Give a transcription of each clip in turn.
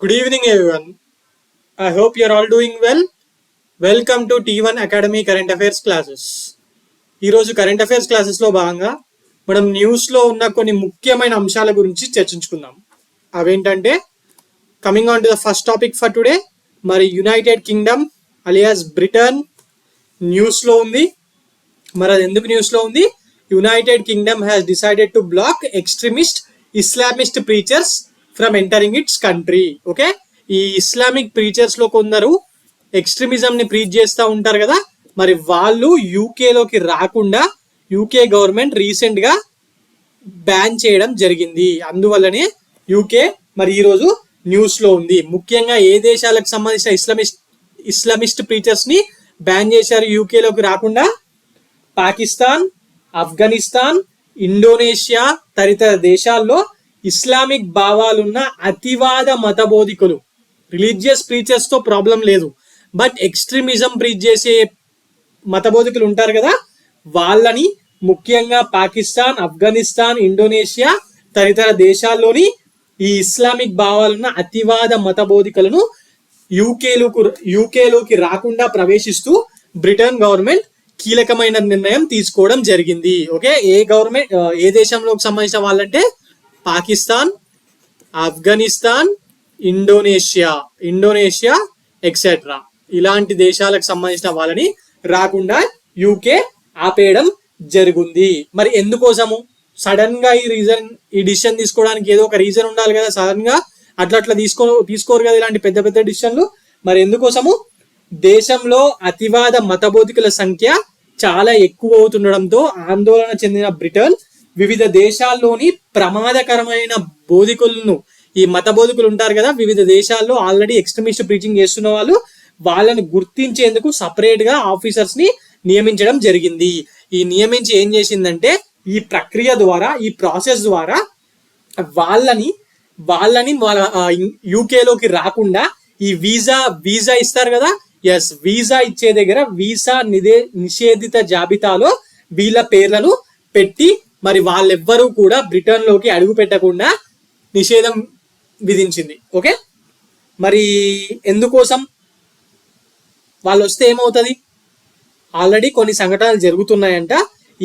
Good evening, everyone. I hope you're all doing well. Welcome to T1 Academy Current Affairs Classes. ఈరోజు current affairs క్లాసెస్లో భాగంగా మనం న్యూస్లో ఉన్న కొన్ని ముఖ్యమైన అంశాల గురించి చర్చించుకుందాం. అవేంటంటే coming on to the first topic for today, మరి యునైటెడ్ కింగ్డమ్ అలియాస్ బ్రిటన్ న్యూస్లో ఉంది. మరి అది ఎందుకు న్యూస్లో ఉంది? United Kingdom has decided to block extremist Islamist preachers from entering its country. Okay, ఈ ఇస్లామిక్ ప్రీచర్స్ లో కొందరు ఎక్స్ట్రీమిజం ని ప్రీచ్ చేస్తూ ఉంటారు కదా, మరి వాళ్ళు యూకేలోకి రాకుండా యూకే గవర్నమెంట్ రీసెంట్ గా బ్యాన్ చేయడం జరిగింది. అందువల్లనే యూకే మరి ఈరోజు న్యూస్ లో ఉంది. ముఖ్యంగా ఏ దేశాలకు సంబంధించిన ఇస్లామిస్ట్ ప్రీచర్స్ ని బ్యాన్ చేశారు యూకేలోకి రాకుండా? పాకిస్తాన్, ఆఫ్ఘనిస్తాన్, ఇండోనేషియా తదితర దేశాల్లో ఇస్లామిక్ భావాలున్న అతివాద మత బోధికులు, రిలీజియస్ ప్రీచర్స్ తో ప్రాబ్లం లేదు, బట్ ఎక్స్ట్రీమిజం ప్రీచ్ చేసే మత బోధికులు ఉంటారు కదా, వాళ్ళని ముఖ్యంగా పాకిస్తాన్, ఆఫ్ఘనిస్తాన్, ఇండోనేషియా తదితర దేశాల్లోని ఈ ఇస్లామిక్ భావాలున్న అతివాద మత బోధికులను యూకేలోకి రాకుండా ప్రవేశిస్తూ బ్రిటన్ గవర్నమెంట్ కీలకమైన నిర్ణయం తీసుకోవడం జరిగింది. ఓకే, ఏ దేశంలోకి సంబంధించిన వాళ్ళంటే పాకిస్తాన్, ఆఫ్ఘనిస్తాన్, ఇండోనేషియా ఎక్సెట్రా ఇలాంటి దేశాలకు సంబంధించిన వాళ్ళని రాకుండా యూకే ఆపేయడం జరుగుంది. మరి ఎందుకోసము? సడన్ గా ఈ డిసిషన్ తీసుకోవడానికి ఏదో ఒక రీజన్ ఉండాలి కదా. సడన్ గా అట్లా తీసుకోరు కదా ఇలాంటి పెద్ద పెద్ద డిసిషన్లు. మరి ఎందుకోసము? దేశంలో అతివాద మత బోధికుల సంఖ్య చాలా ఎక్కువ అవుతుండడంతో ఆందోళన చెందిన బ్రిటన్ వివిధ దేశాల్లోని ప్రమాదకరమైన బోధికులను, ఈ మత బోధికులు ఉంటారు కదా వివిధ దేశాల్లో ఆల్రెడీ ఎక్స్ట్రీమిస్ట్ ప్రీచింగ్ చేస్తున్న వాళ్ళని గుర్తించేందుకు సపరేట్ గా ఆఫీసర్స్ ని నియమించడం జరిగింది. ఈ నియమించి ఏం చేసిందంటే ఈ ప్రక్రియ ద్వారా, ఈ ప్రాసెస్ ద్వారా వాళ్ళని యూకేలోకి రాకుండా ఈ వీసా ఇస్తారు కదా, ఎస్ వీసా ఇచ్చే దగ్గర వీసా నిషేధిత జాబితాలో వీళ్ళ పేర్లను పెట్టి మరి వాళ్ళెవ్వరూ కూడా బ్రిటన్ లోకి అడుగు పెట్టకుండా నిషేధం విధించింది. ఓకే, మరి ఎందుకోసం? వాళ్ళు వస్తే ఏమవుతుంది? ఆల్రెడీ కొన్ని సంఘటనలు జరుగుతున్నాయంట.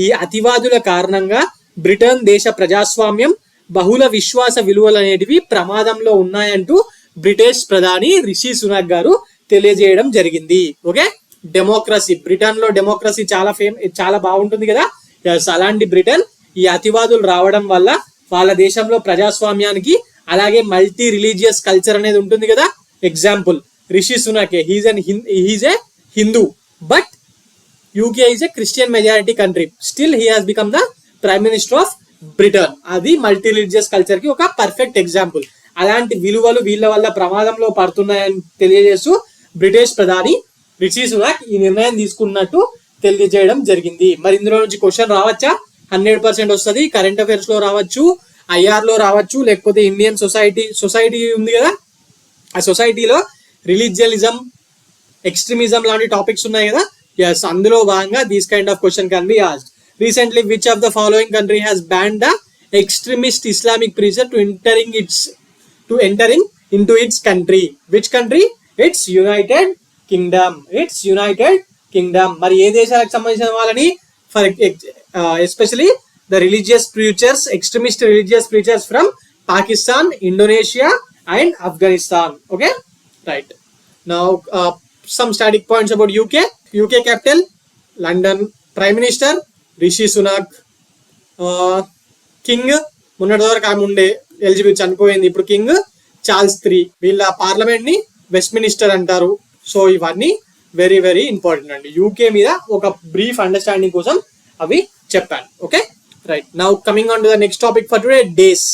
ఈ అతివాదుల కారణంగా బ్రిటన్ దేశ ప్రజాస్వామ్యం, బహుళ విశ్వాస విలువలు అనేటివి ప్రమాదంలో ఉన్నాయంటూ బ్రిటిష్ ప్రధాని రిషి సునాక్ గారు తెలియజేయడం జరిగింది. ఓకే, డెమోక్రసీ, బ్రిటన్ లో డెమోక్రసీ చాలా బాగుంటుంది కదా. అలాంటి బ్రిటన్ ఈ అతివాదులు రావడం వల్ల వాళ్ళ దేశంలో ప్రజాస్వామ్యానికి, అలాగే మల్టీ రిలీజియస్ కల్చర్ అనేది ఉంటుంది కదా. ఎగ్జాంపుల్ రిషి సునాకే, he's a Hindu, but UK is a Christian majority country, still he has become the prime minister of Britain. అది మల్టీ రిలీజియస్ కల్చర్ కి ఒక పర్ఫెక్ట్ ఎగ్జాంపుల్. అలాంటి విలువలు వీళ్ళ వల్ల ప్రమాదంలో పడుతున్నాయని తెలియజేస్తూ బ్రిటిష్ ప్రధాని రిషి సునాక్ ఈ నిర్ణయం తీసుకున్నట్టు తెలియజేయడం జరిగింది. మరి ఇందులో నుంచి క్వశ్చన్ రావచ్చా? 100% వస్తుంది. కరెంట్ అఫైర్స్ లో రావచ్చు, ఐఆర్ లో రావచ్చు, లేకపోతే ఇండియన్ సొసైటీ ఉంది కదా, ఆ సొసైటీలో రిలీజియనిజం, ఎక్స్ట్రీమిజం లాంటి టాపిక్స్ ఉన్నాయి కదా. ఎస్, అందులో భాగంగా these kind of question can be asked. Recently which of the following country has banned the extremist Islamic preacher to entering into its country? Which country? It's United Kingdom. మరి ఏ దేశాలకు సంబంధించిన వాళ్ళని? For especially the religious preachers, extremist religious preachers from Pakistan, Indonesia and Afghanistan. Okay, right. Now some static points about UK capital London, prime minister Rishi Sunak, king మొన్నటి వరకు ఆమె ఉండే, Elizabeth చనిపోయింది, ఇప్పుడు కింగ్ చార్ల్స్ III. వీళ్ళ పార్లమెంట్ ని వెస్ట్ మినిస్టర్ అంటారు. So ఇవన్నీ వెరీ వెరీ ఇంపార్టెంట్ అండి. యూకే మీద ఒక బ్రీఫ్ అండర్స్టాండింగ్ కోసం అవి చెప్పాను. Okay, right. Now coming on to the next topic for today, days.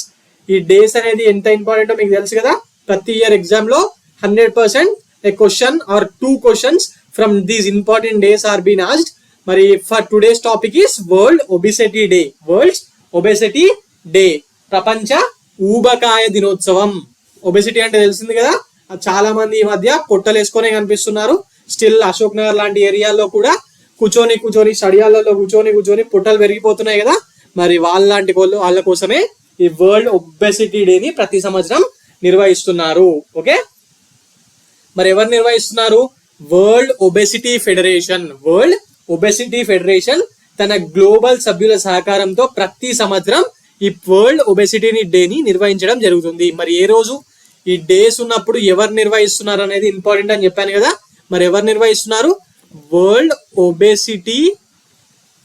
ఈ డేస్ అనేది ఎంత ఇంపార్టెంటో మీకు తెలుసు కదా. ప్రతి ఇయర్ ఎగ్జామ్ లో 100% a question or 2 questions from these important days are being asked. మరి for today's topic is World Obesity Day. World Obesity Day, ప్రపంచ ఊబకాయ దినోత్సవం. ఒబెసిటీ అంటే తెలిసింది కదా, చాలా మంది ఈ మధ్య పొట్టలు వేసుకొనే కనిపిస్తున్నారు. స్టిల్ అశోక్ నగర్ లాంటి ఏరియాల్లో కూడా కూర్చొని స్టడియాలలో కూర్చొని పొట్టలు పెరిగిపోతున్నాయి కదా. మరి వాళ్ళ కోసమే ఈ వరల్డ్ ఒబెసిటీ డేని ప్రతి సంవత్సరం నిర్వహిస్తున్నారు. ఓకే, మరి ఎవరు నిర్వహిస్తున్నారు? వరల్డ్ ఒబెసిటీ ఫెడరేషన్ తన గ్లోబల్ సభ్యుల సహకారంతో ప్రతి సంవత్సరం ఈ వరల్డ్ ఒబెసిటీ డేని నిర్వహించడం జరుగుతుంది. మరి ఏ రోజు ఈ డేస్ ఉన్నప్పుడు ఎవరు నిర్వహిస్తున్నారు అనేది ఇంపార్టెంట్ అని చెప్పాను కదా. మరి ఎవరు నిర్వహిస్తున్నారు? World obesity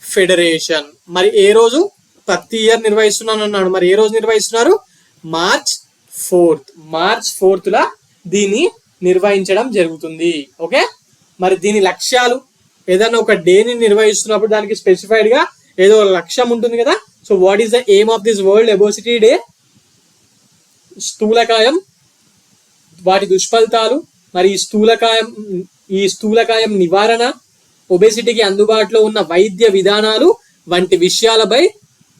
federation. మరి ఏ రోజు? ప్రతి ఇయర్ నిర్వహిస్తున్నాను అన్నాడు. మరి ఏ రోజు నిర్వహిస్తున్నారు? మార్చ్ 4th దీన్ని నిర్వహించడం జరుగుతుంది. ఓకే, మరి దీని లక్ష్యాలు, ఏదైనా ఒక డేని నిర్వహిస్తున్నప్పుడు దానికి స్పెసిఫైడ్ గా ఏదో లక్ష్యం ఉంటుంది కదా. So what is the aim of this world obesity day? స్థూలకాయం, వాటి దుష్ఫలితాలు, మరి ఈ స్థూలకాయం నివారణ, ఒబెసిటీకి అందుబాటులో ఉన్న వైద్య విధానాలు వంటి విషయాలపై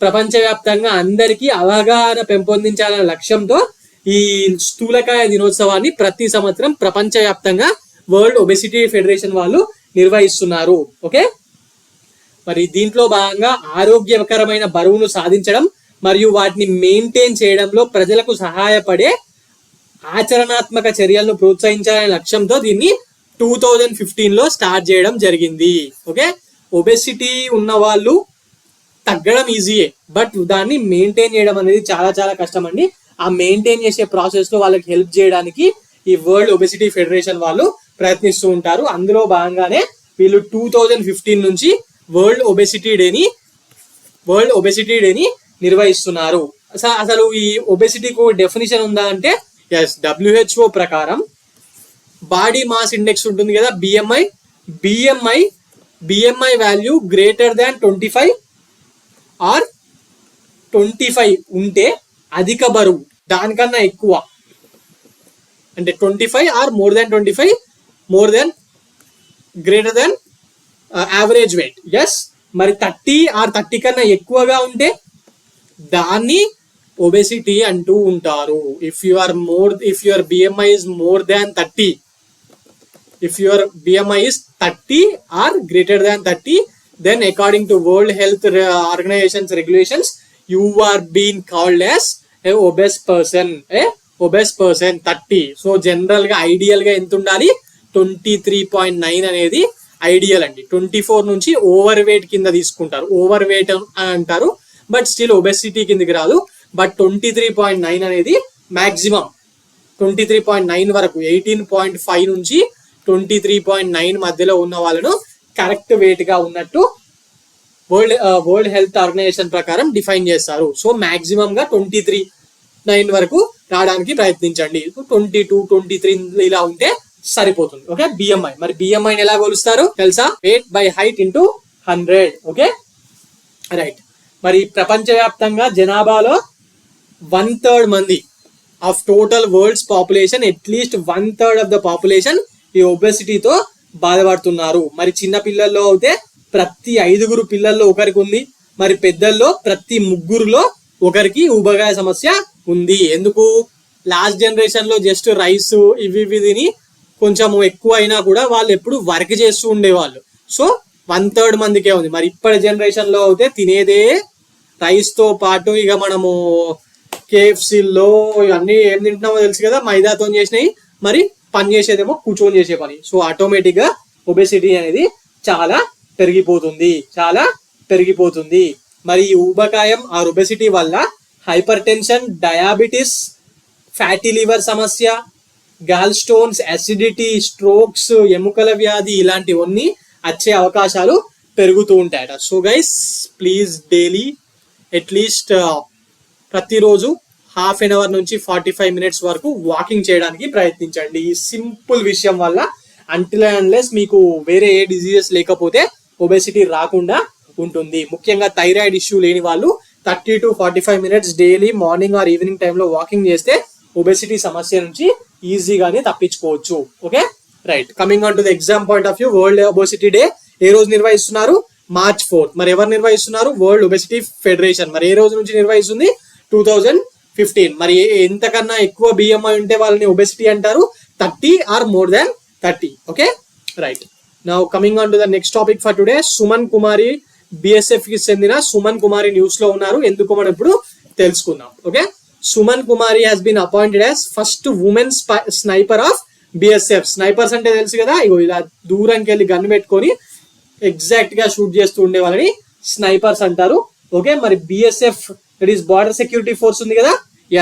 ప్రపంచవ్యాప్తంగా అందరికీ అవగాహన పెంపొందించాలనే లక్ష్యంతో ఈ స్థూలకాయ దినోత్సవాన్ని ప్రతి సంవత్సరం ప్రపంచవ్యాప్తంగా వరల్డ్ ఒబెసిటీ ఫెడరేషన్ వాళ్ళు నిర్వహిస్తున్నారు. ఓకే, మరి దీంట్లో భాగంగా ఆరోగ్యకరమైన బరువును సాధించడం మరియు వాటిని మెయింటైన్ చేయడంలో ప్రజలకు సహాయపడే ఆచరణాత్మక చర్యలను ప్రోత్సహించాలనే లక్ష్యంతో దీన్ని 2015లో స్టార్ట్ చేయడం జరిగింది. ఓకే, ఒబెసిటీ ఉన్న వాళ్ళు తగ్గడం ఈజీయే, బట్ దాన్ని మెయింటైన్ చేయడం అనేది చాలా చాలా కష్టం అండి. ఆ మెయింటైన్ చేసే ప్రాసెస్ లో వాళ్ళకి హెల్ప్ చేయడానికి ఈ వరల్డ్ ఒబెసిటీ ఫెడరేషన్ వాళ్ళు ప్రయత్నిస్తూ ఉంటారు. అందులో భాగంగానే వీళ్ళు 2015 నుంచి వరల్డ్ ఒబెసిటీ డేని నిర్వహిస్తున్నారు. అసలు ఈ ఒబెసిటీకి డెఫినిషన్ ఉందా అంటే, ఎస్, WHO ప్రకారం బాడీ మాస్ ఇండెక్స్ ఉంటుంది కదా, BMI value greater than 25 or 25 ఉంటే అధిక బరువు, దానికన్నా ఎక్కువ అంటే 25 or more than 25, greater than average weight. Yes, మరి 30 ఆర్ 30 కన్నా ఎక్కువగా ఉంటే దాన్ని ఒబెసిటీ అంటూ ఉంటారు. If your BMI is more than 30, if your BMI is 30 or greater than 30, then according to World Health Organization's regulations, you are being called as a obese person. 30. So general గా ideal గా ఎంత ఉండాలి? 23.9 అనేది ideal అండి. 24 నుంచి over weight కింద తీసుకుంటారు, over weight అంటారు, బట్ స్టిల్ ఒబెసిటీ కిందకి రాదు. బట్ 23.9 అనేది మాక్సిమం. 23.9 వరకు, 18.5 నుంచి 23.9 మధ్యలో ఉన్న వాళ్ళను కరెక్ట్ వెయిట్ గా ఉన్నట్టు వరల్డ్ హెల్త్ ఆర్గనైజేషన్ ప్రకారం డిఫైన్ చేస్తారు. సో మాక్సిమం గా 23.9 వరకు రావడానికి ప్రయత్నించండి. 22, 23 ఇలా ఉంటే సరిపోతుంది. Okay, BMI. మరి BMI ఎలా కొలుస్తారు తెలుసా? Weight by height into 100. Okay, right. మరి ప్రపంచవ్యాప్తంగా జనాభాలో 1/3 మంది of total world's population, at least 1/3 of the population ఈ ఒబెసిటీతో బాధపడుతున్నారు. మరి చిన్న పిల్లల్లో అయితే ప్రతి 5 పిల్లల్లో ఒకరికి ఉంది. మరి పెద్దల్లో ప్రతి 3 ఒకరికి ఊబకాయ సమస్య ఉంది. ఎందుకు? లాస్ట్ జనరేషన్ లో జస్ట్ రైస్ ఇవి తిని కొంచెం ఎక్కువ అయినా కూడా వాళ్ళు ఎప్పుడు వర్క్ చేస్తూ ఉండేవాళ్ళు. సో 1/3 మందికే ఉంది. మరి ఇప్పటి జనరేషన్ లో అయితే తినేదే రైస్ తో పాటు ఇక మనము KFCలో ఇవన్నీ ఏం తింటున్నామో తెలుసు కదా, మైదాతో చేసినవి. మరి పని చేసేదేమో కూర్చొని చేసే పని. సో ఆటోమేటిక్ గా ఒబెసిటీ అనేది చాలా పెరిగిపోతుంది. మరి ఈ ఊబకాయం ఆ ఒబెసిటీ వల్ల hyper tension, diabetes, fatty liver సమస్య, గాల్ స్టోన్స్, అసిడిటీ, స్ట్రోక్స్, ఎముకల వ్యాధి ఇలాంటివన్నీ వచ్చే అవకాశాలు పెరుగుతూ ఉంటాయట. So guys, please daily at least ప్రతిరోజు 1/2 an hour నుంచి 45 minutes వరకు వాకింగ్ చేయడానికి ప్రయత్నించండి. ఈ సింపుల్ విషయం వల్ల అంటిల్ అండ్ అన్లెస్ మీకు వేరే ఏ డిజీజెస్ లేకపోతే ఒబెసిటీ రాకుండా ఉంటుంది. ముఖ్యంగా థైరాయిడ్ ఇష్యూ లేని వాళ్ళు 30 to 45 minutes daily morning or evening టైంలో వాకింగ్ చేస్తే ఒబెసిటీ సమస్య నుంచి ఈజీగానే తప్పించుకోవచ్చు. Okay, right. Coming on to the exam point of view, world obesity day ఏ రోజు నిర్వహిస్తున్నారు? March 4th. మరి ఎవరు నిర్వహిస్తున్నారు? World obesity federation. మరి ఏ రోజు నుంచి నిర్వహిస్తుంది? 2015. మరి ఎంతకన్నా ఎక్కువ BMI ఉంటే వాళ్ళని ఒబెసిటీ అంటారు, 30 or more than 30. Okay, right. Now coming on to the next topic for today. Suman Kumari, BSF కి చెందిన సుమన్ కుమారి న్యూస్ లో ఉన్నారు. ఎందుకు మనం ఇప్పుడు తెలుసుకుందాం. Okay, Suman Kumari has been appointed as first women sniper of BSF. Snipers అంటే తెలుసు కదా, ఇగో ఇలా దూరంకి వెళ్ళి గన్ పెట్టుకొని ఎగ్జాక్ట్ గా షూట్ చేస్తూ ఉండే వాళ్ళని స్నైపర్స్ అంటారు. ఓకే, మరి BSF that is border security force ఉంది కదా,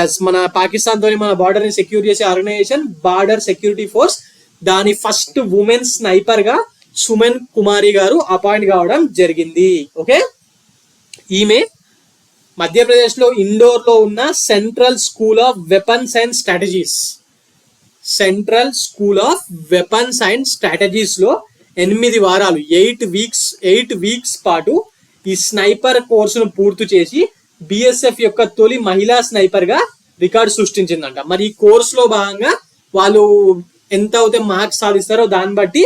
ఎస్ మన పాకిస్తాన్ తోని మన బార్డర్ ని సెక్యూర్ చేసే ఆర్గనైజేషన్ బార్డర్ సెక్యూరిటీ ఫోర్స్. దాని ఫస్ట్ ఉమెన్ స్నైపర్ గా సుమన్ కుమారి గారు అపాయింట్ కావడం జరిగింది. ఓకే, ఈమె మధ్యప్రదేశ్ లో ఇండోర్ లో ఉన్న central school of weapons and strategies, central school of weapons and strategies లో 8 వారాలు 8 వీక్స్ పాటు ఈ స్నైపర్ కోర్సును పూర్తి చేసి బిఎస్ఎఫ్ యొక్క తొలి మహిళా స్నైపర్ గా రికార్డు సృష్టించిందంట. మరి ఈ కోర్సులో భాగంగా వాళ్ళు ఎంత అయితే మార్క్స్ సాధిస్తారో దాన్ని బట్టి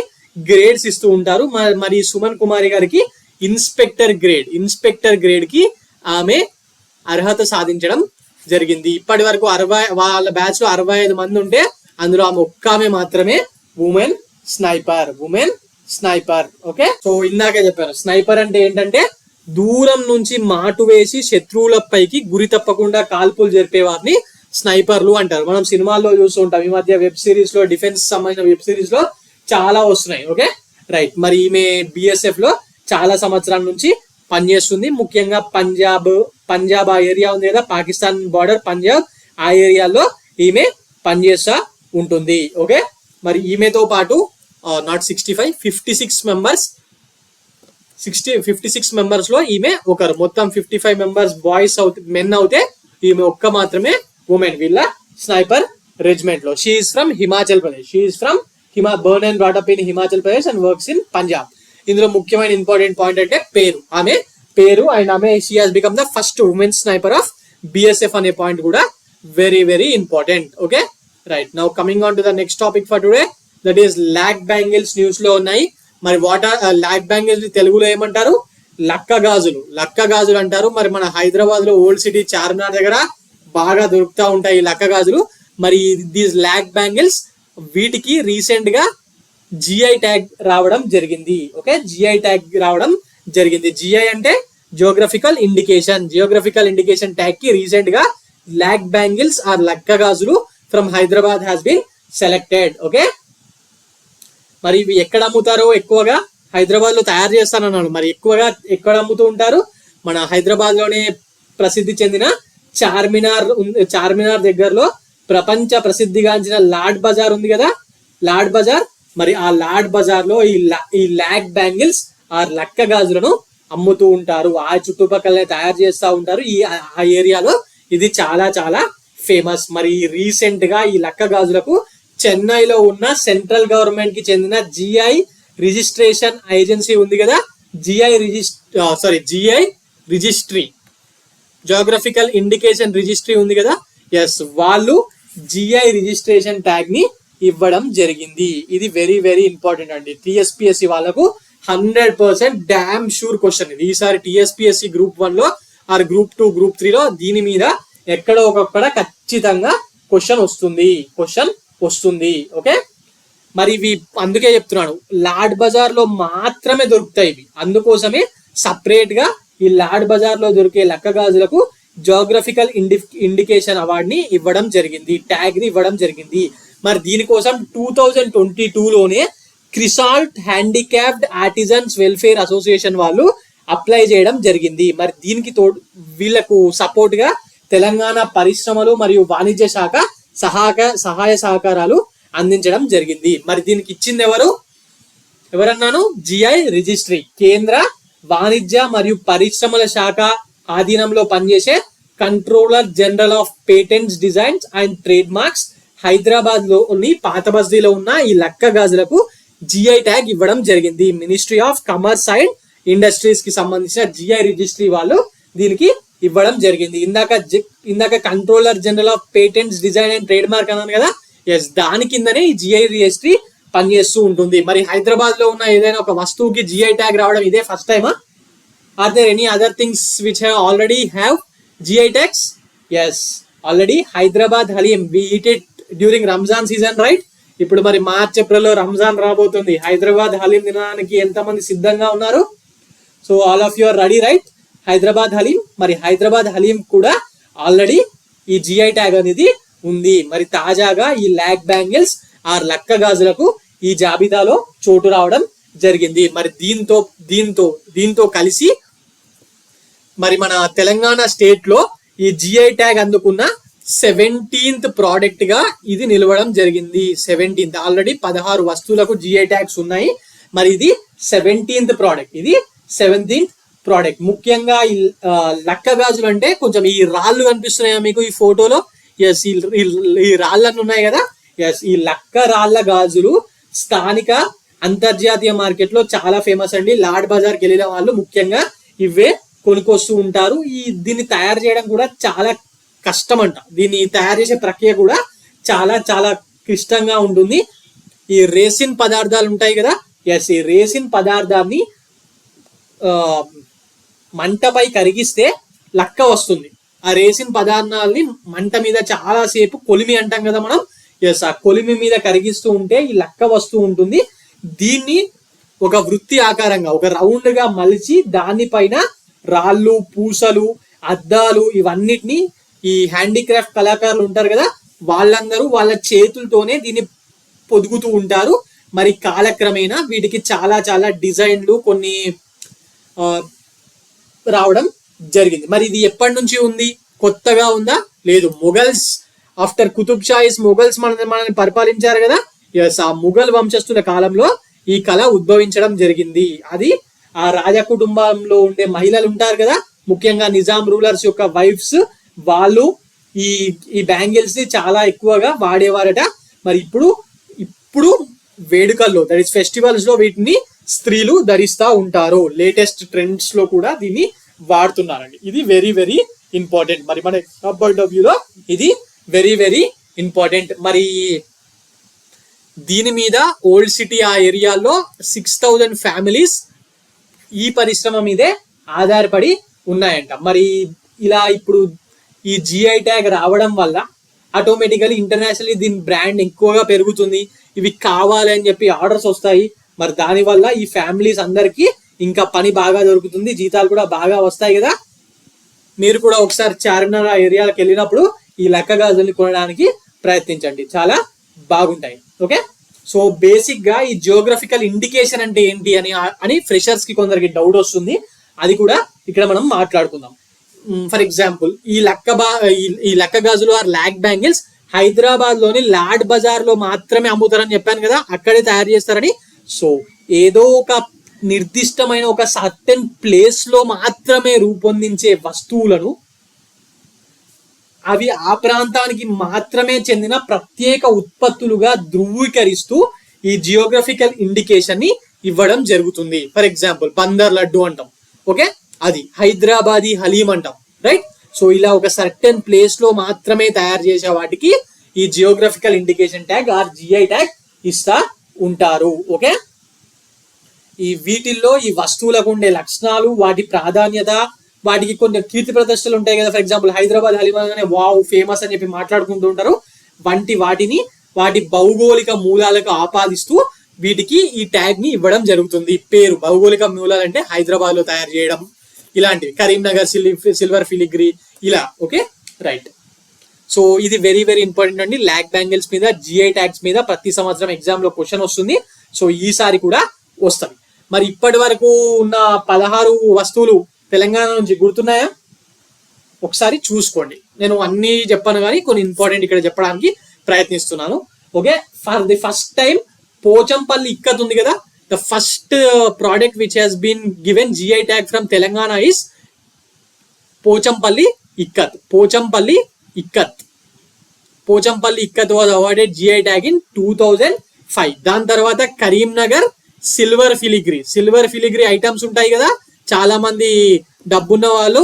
గ్రేడ్స్ ఇస్తూ ఉంటారు. మరి సుమన్ కుమారి గారికి ఇన్స్పెక్టర్ గ్రేడ్ కి ఆమె అర్హత సాధించడం జరిగింది. ఇప్పటి వరకు వాళ్ళ బ్యాచ్ లో 65 మంది ఉంటే అందులో ఆమె ఒక్కామె మాత్రమే ఉమెన్ స్నైపర్. ఓకే, సో ఇందాకే చెప్పాను స్నైపర్ అంటే ఏంటంటే దూరం నుంచి మాటు వేసి శత్రువులపైకి గురి తప్పకుండా కాల్పులు జరిపే వారిని స్నైపర్లు అంటారు. మనం సినిమాల్లో చూస్తూ ఉంటాం, ఈ మధ్య వెబ్ సిరీస్ లో డిఫెన్స్ సంబంధించిన వెబ్ సిరీస్ లో చాలా వస్తున్నాయి. ఓకే రైట్, మరి ఈమె బిఎస్ఎఫ్ లో చాలా సంవత్సరాల నుంచి పనిచేస్తుంది. ముఖ్యంగా పంజాబ్ ఆ ఏరియా ఉంది కదా, పాకిస్తాన్ బార్డర్ పంజాబ్, ఆ ఏరియాలో ఈమె పనిచేస్తా ఉంటుంది. ఓకే, మరి ఈమెతో పాటు నాట్ 65 56 మెంబర్స్ లో ఈమె ఒకరు. మొత్తం 55 మెంబర్స్ బాయ్స్ మెన్ అవుతే ఈమె ఒక్క మాత్రమే ఉమెన్ వీళ్ళ స్నైపర్ రెజిమెంట్ లో. She is from Himachal Pradesh, born and brought up in Himachal Pradesh and works in Punjab. ఇందులో ముఖ్యమైన ఇంపార్టెంట్ పాయింట్ అంటే ఆమె పేరు అండ్ ఆమె she has become the first women sniper of BSF అనే పాయింట్ కూడా very very important. Okay right, now coming on to the next topic for today, that is lac bangles news లో ఉన్నాయి. మరి వాట్ ఆర్ లాక్ బ్యాంగిల్స్ తెలుగులో ఏమంటారు? లక్క గాజులు అంటారు. మరి మన హైదరాబాద్ లో ఓల్డ్ సిటీ చార్మినార్ దగ్గర బాగా దొరుకుతా ఉంటాయి ఈ లక్క గాజులు. మరి దీస్ లాక్ బ్యాంగిల్స్ వీటికి రీసెంట్ గా జిఐ ట్యాగ్ రావడం జరిగింది. ఓకే, జిఐ ట్యాగ్ రావడం జరిగింది. జిఐ అంటే జియోగ్రఫికల్ ఇండికేషన్ ట్యాగ్ కి రీసెంట్ గా లాక్ బ్యాంగిల్స్ ఆర్ లక్క గాజులు from Hyderabad has been selected. Okay, మరి ఇవి ఎక్కడ అమ్ముతారో? ఎక్కువగా హైదరాబాద్ లో తయారు చేస్తానన్నాను. మరి ఎక్కువగా ఎక్కడ అమ్ముతూ ఉంటారు? మన హైదరాబాద్ లోనే ప్రసిద్ధి చెందిన చార్మినార్ దగ్గరలో ప్రపంచ ప్రసిద్ధిగాంచిన లాడ్ బజార్ ఉంది కదా, లాడ్ బజార్. మరి ఆ లాడ్ బజార్ లో ఈ లాక్ బ్యాంగిల్స్ ఆ లక్క గాజులను అమ్ముతూ ఉంటారు. ఆ చుట్టుపక్కలనే తయారు చేస్తూ ఉంటారు. ఆ ఏరియాలో ఇది చాలా చాలా ఫేమస్. మరి రీసెంట్ గా ఈ లక్క గాజులకు చెన్నైలో ఉన్న సెంట్రల్ గవర్నమెంట్ కి చెందిన జిఐ రిజిస్ట్రేషన్ ఏజెన్సీ ఉంది కదా, GI registry, geographical indication registry ఉంది కదా, ఎస్ వాళ్ళు జిఐ రిజిస్ట్రేషన్ ట్యాగ్ ని ఇవ్వడం జరిగింది. ఇది వెరీ వెరీ ఇంపార్టెంట్ అండి. టిఎస్పిఎస్సి వాళ్ళకు 100% డామ్ షూర్ క్వశ్చన్ ఇది. ఈసారి టిఎస్పిఎస్సి గ్రూప్ 1 లో ఆర్ గ్రూప్ 2 గ్రూప్ 3 లో దీని మీద ఎక్కడో ఒకక్కడ ఖచ్చితంగా క్వశ్చన్ వస్తుంది. ఓకే, మరి ఇవి అందుకే చెప్తున్నాను, లాడ్ బజార్ లో మాత్రమే దొరుకుతాయి ఇవి. అందుకోసమే సపరేట్ గా ఈ లాడ్ బజార్ లో దొరికే లక్క గాజులకు జియోగ్రఫికల్ ఇండికేషన్ అవార్డ్ ని ఇవ్వడం జరిగింది, ట్యాగ్ ని ఇవ్వడం జరిగింది. మరి దీనికోసం 2022 లోనే క్రిసాల్ట్ హ్యాండిక్యాప్డ్ ఆర్టిజన్స్ వెల్ఫేర్ అసోసియేషన్ వాళ్ళు అప్లై చేయడం జరిగింది. మరి దీనికి వీళ్లకు సపోర్ట్ గా తెలంగాణ పరిశ్రమలు మరియు వాణిజ్య శాఖ సహాయ సహకారాలు అందించడం జరిగింది. మరి దీనికి ఇచ్చింది ఎవరన్నాను? జిఐ రిజిస్ట్రీ, కేంద్ర వాణిజ్య మరియు పరిశ్రమల శాఖ ఆధీనంలో పనిచేసే controller general of patents, designs and trade marks Hyderabad లోని పాత బస్తీలో ఉన్న ఈ లక్క గాజులకు జిఐ ట్యాగ్ ఇవ్వడం జరిగింది. Ministry of commerce and industries కి సంబంధించిన జిఐ రిజిస్ట్రీ వాళ్ళు దీనికి ఇవ్వడం జరిగింది. ఇందాక controller general of patents, design and trade mark అన్నాను కదా, ఎస్ దాని కిందనే ఈ జిఐ రిజిస్ట్రీ పనిచేస్తూ ఉంటుంది. మరి హైదరాబాద్ లో ఉన్న ఏదైనా ఒక వస్తువుకి జిఐ ట్యాగ్ రావడం ఇదే ఫస్ట్ టైమా? Are there any other things which already have GI tags? Yes, already Hyderabad haleem, we eat it during Ramzan season, right? ఇప్పుడు మరి మార్చ్ ఏప్రిల్ లో రంజాన్ రాబోతుంది. హైదరాబాద్ హలీం తినడానికి ఎంతమంది సిద్ధంగా ఉన్నారు? So all of you are ready, right? Hyderabad haleem. మరి హైదరాబాద్ హలీం కూడా ఆల్రెడీ ఈ జిఐ ట్యాగ్ అనేది ఉంది. మరి తాజాగా ఈ లాక్ బ్యాంగిల్స్ ఆర్ లక్క గాజులకు ఈ జాబితాలో చోటు రావడం జరిగింది. మరి దీంతో దీంతో దీంతో కలిసి మరి మన తెలంగాణ స్టేట్ లో ఈ జిఐ ట్యాగ్ అందుకున్న 17th ప్రోడక్ట్ గా ఇది నిలవడం జరిగింది. 17th, ఆల్రెడీ 16 వస్తువులకు జిఐ ట్యాగ్స్ ఉన్నాయి. మరి ఇది 17th ప్రోడక్ట్, ఇది 17th ప్రోడక్ట్. ముఖ్యంగా ఈ లక్క గాజులు అంటే కొంచెం ఈ రాళ్ళు కనిపిస్తున్నాయా మీకు ఈ ఫోటోలో? ఎస్, ఈ రాళ్ళన్నీ ఉన్నాయి కదా. ఎస్, ఈ లక్క రాళ్ళ గాజులు స్థానిక అంతర్జాతీయ మార్కెట్ లో చాలా ఫేమస్ అండి. లాడ్ బజార్కి వెళ్ళిన వాళ్ళు ముఖ్యంగా ఇవే కొనుక్కొస్తూ ఉంటారు. దీన్ని తయారు చేయడం కూడా చాలా కష్టం అంట. దీన్ని తయారు చేసే ప్రక్రియ కూడా చాలా చాలా క్లిష్టంగా ఉంటుంది. ఈ రేసిన్ పదార్థాలు ఉంటాయి కదా. ఎస్, ఈ రేసిన్ పదార్థాన్ని మంటపై కరిగిస్తే లక్క వస్తుంది. ఆ రేసిన్ పదార్థాలని మంట మీద చాలా సేపు కొలిమి అంటాం కదా మనం. ఎస్, ఆ కొలిమి మీద కరిగిస్తూ ఉంటే ఈ లక్క వస్తూ ఉంటుంది. దీన్ని ఒక వృత్తి ఆకారంగా ఒక రౌండ్ గా మలిచి దానిపైన రాళ్ళు, పూసలు, అద్దాలు ఇవన్నిటిని ఈ హ్యాండీక్రాఫ్ట్ కళాకారులు ఉంటారు కదా, వాళ్ళందరూ వాళ్ళ చేతులతోనే దీన్ని పొదుగుతూ ఉంటారు. మరి కాలక్రమేణా వీటికి చాలా చాలా డిజైన్లు కొన్ని రావడం జరిగింది. మరి ఇది ఎప్పటి నుంచి ఉంది? కొత్తగా ఉందా? లేదు. మొఘల్స్, ఆఫ్టర్ కుతుబ్ షాహీస్ మొఘల్స్ మనల్ని పరిపాలించారు కదా. ఎస్, ఆ ముఘల్ వంశస్థుల కాలంలో ఈ కళ ఉద్భవించడం జరిగింది. అది ఆ రాజ కుటుంబంలో ఉండే మహిళలు ఉంటారు కదా, ముఖ్యంగా నిజాం రూలర్స్ యొక్క వైఫ్స్, వాళ్ళు ఈ బ్యాంగిల్స్ ని చాలా ఎక్కువగా వాడేవారట. మరి ఇప్పుడు వేడుకల్లో, దట్ ఈస్ ఫెస్టివల్స్ లో వీటిని స్త్రీలు ధరిస్తా ఉంటారు. లేటెస్ట్ ట్రెండ్స్ లో కూడా దీన్ని వాడుతున్నారండి. ఇది వెరీ వెరీ ఇంపార్టెంట్. మరి మన డబ్ల్యూలో ఇది వెరీ వెరీ ఇంపార్టెంట్. మరి దీని మీద ఓల్డ్ సిటీ ఆ ఏరియాలో 6000 ఫ్యామిలీస్ ఈ పరిశ్రమ మీదే ఆధారపడి ఉన్నాయంట. మరి ఇలా ఇప్పుడు ఈ జిఐ ట్యాగ్ రావడం వల్ల ఆటోమేటికలీ ఇంటర్నేషనల్లీ దీని బ్రాండ్ ఎక్కువగా పెరుగుతుంది. ఇవి కావాలి అని చెప్పి ఆర్డర్స్ వస్తాయి. మరి దానివల్ల ఈ ఫ్యామిలీస్ అందరికీ ఇంకా పని బాగా దొరుకుతుంది, జీతాలు కూడా బాగా వస్తాయి కదా. మీరు కూడా ఒకసారి చార్మినార్ ఏరియాలకు వెళ్ళినప్పుడు ఈ లక్క గాజుల్ని కొనడానికి ప్రయత్నించండి, చాలా బాగుంటాయి. ఓకే, సో బేసిక్ గా ఈ జియోగ్రఫికల్ ఇండికేషన్ అంటే ఏంటి అని ఫ్రెషర్స్ కి కొందరికి డౌట్ వస్తుంది. అది కూడా ఇక్కడ మనం మాట్లాడుకుందాం. ఫర్ ఎగ్జాంపుల్, ఈ లక్క గాజులు ఆర్ లాక్ బ్యాంగిల్స్ హైదరాబాద్ లోని లాడ్ బజార్ లో మాత్రమే అమ్ముతారని చెప్పాను కదా, అక్కడే తయారు చేస్తారని. సో ఏదో ఒక నిర్దిష్టమైన ఒక సర్టెన్ ప్లేస్ లో మాత్రమే రూపొందించే వస్తువులను అవి ఆ ప్రాంతానికి మాత్రమే చెందిన ప్రత్యేక ఉత్పత్తులుగా ధృవీకరిస్తూ ఈ జియోగ్రఫికల్ ఇండికేషన్ ని ఇవ్వడం జరుగుతుంది. ఫర్ ఎగ్జాంపుల్, బందర్ లడ్డు అంటాం, ఓకే, అది హైదరాబాదీ హలీం అంటాం, రైట్. సో ఇలా ఒక సర్టెన్ ప్లేస్ లో మాత్రమే తయారు చేసే వాటికి ఈ geographical indication tag are GI tag ఇస్తా ఉంటారు. ఓకే, ఈ వీటిల్లో ఈ వస్తువులకు ఉండే లక్షణాలు, వాటి ప్రాధాన్యత, వాటికి కొన్ని కీర్తి ప్రతిష్టలు ఉంటాయి కదా. ఫర్ ఎగ్జాంపుల్, హైదరాబాద్ హలీం అనగానే వావ్ ఫేమస్ అని చెప్పి మాట్లాడుకుంటూ ఉంటారు. వాటి భౌగోళిక మూలాలకు ఆపాదిస్తూ వీటికి ఈ ట్యాగ్ ని ఇవ్వడం జరుగుతుంది. పేరు భౌగోళిక మూలాలు అంటే హైదరాబాద్ లో తయారు చేయడం, ఇలాంటివి, కరీంనగర్ సిల్వర్ ఫిలిగ్రీ ఇలా. Okay, right. సో ఇది వెరీ వెరీ ఇంపార్టెంట్ అండి. లాక్ బ్యాంగిల్స్ మీద జిఐ ట్యాగ్స్ మీద ప్రతి సంవత్సరం ఎగ్జామ్ లో క్వశ్చన్ వస్తుంది. సో ఈసారి కూడా వస్తుంది. మరి ఇప్పటి వరకు ఉన్న 16 వస్తువులు తెలంగాణ నుంచి గుర్తున్నాయా? ఒకసారి చూసుకోండి. నేను అన్ని చెప్పాను కానీ కొన్ని ఇంపార్టెంట్ ఇక్కడ చెప్పడానికి ప్రయత్నిస్తున్నాను. Okay, for the first time Pochampally ikat ఉంది కదా, the first product which has been given GI tag from Telangana is Pochampally ikat. Pochampally ikat was awarded GI tag in 2005. దాని తర్వాత కరీంనగర్ సిల్వర్ ఫిలిగ్రీ ఐటమ్స్ ఉంటాయి కదా, చాలా మంది డబ్బున్న వాళ్ళు